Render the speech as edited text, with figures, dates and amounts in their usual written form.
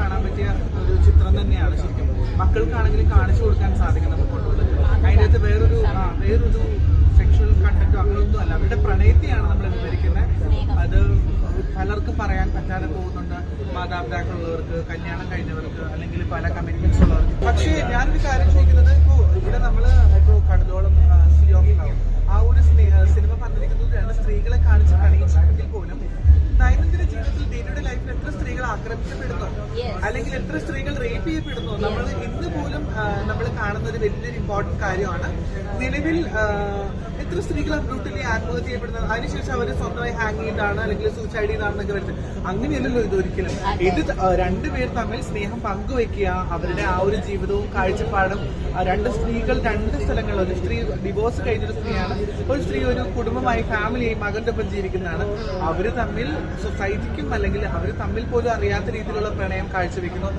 കാണാൻ പറ്റിയ ഒരു ചിത്രം തന്നെയാണ് ശരിക്കും. മക്കൾക്കാണെങ്കിലും കാണിച്ചു കൊടുക്കാൻ സാധിക്കും നമുക്ക് കൊണ്ടുപോകുന്നത്. അതിൻ്റെ അകത്ത് വേറൊരു സെക്ഷൽ കണ്ടന്റോ അങ്ങനെയൊന്നും അല്ല, അവരുടെ പ്രണയത്തെയാണ് നമ്മൾ വിവരിക്കുന്നത്. അത് പലർക്കും പറയാൻ പറ്റാതെ പോകുന്നുണ്ട്, മാതാപിതാക്കളുള്ളവർക്ക്, കല്യാണം കഴിഞ്ഞവർക്ക്, അല്ലെങ്കിൽ പല കമ്മിറ്റ്മെന്റ്സ് ഉള്ളവർക്ക്. പക്ഷേ ഞാനൊരു കാര്യം ചോദിക്കുന്നത്, ഇവിടെ നമ്മൾ കടലോളം സീ ഓഫ് ലവ് ആ ഒരു സിനിമ പറഞ്ഞിരിക്കുന്നത് രണ്ട് സ്ത്രീകളെ കാണിച്ച് പ്രണയിച്ചെങ്കിൽ പോലും ദൈനംദിന ജീവിതത്തിൽ ഡേയുടെ ലൈഫിൽ എത്ര സ്ത്രീകൾ ആക്രമിക്കപ്പെടുന്നു, അല്ലെങ്കിൽ എത്ര സ്ത്രീകൾ റേപ്പ് ചെയ്യപ്പെടുന്നു, നമ്മൾ ഇന്ന് പോലും നമ്മൾ കാണുന്ന ഒരു വലിയൊരു ഇമ്പോർട്ടന്റ് കാര്യമാണ്. നിലവിൽ എത്ര സ്ത്രീകൾ ബ്രൂട്ടലി ആത്മഹത്യ ചെയ്യപ്പെടുന്നത്, അതിനുശേഷം അവർ സ്വന്തമായി ഹാങ് ചെയ്താണ് അല്ലെങ്കിൽ സൂസൈഡ് ചെയ്താണെന്നൊക്കെ വരുന്നത്. അങ്ങനെയല്ലല്ലോ ഇതൊരിക്കലും. ഇത് രണ്ടുപേർ തമ്മിൽ സ്നേഹം പങ്കുവെക്കുക, അവരുടെ ആ ഒരു ജീവിതവും കാഴ്ചപ്പാടും. രണ്ട് സ്ത്രീകൾ രണ്ട് സ്ഥലങ്ങളിൽ, ഒരു സ്ത്രീ ഡിവോഴ്സ് കഴിഞ്ഞൊരു സ്ത്രീയാണ്, ഒരു സ്ത്രീ ഒരു കുടുംബമായി ഫാമിലിയായി മകന്റെ ഒപ്പം ജീവിക്കുന്നതാണ്. അവർ തമ്മിൽ സൊസൈറ്റിക്കും അല്ലെങ്കിൽ അവർ തമ്മിൽ പോലും അറിയാത്ത രീതിയിലുള്ള പ്രണയം കാഴ്ചവെക്കുന്നു.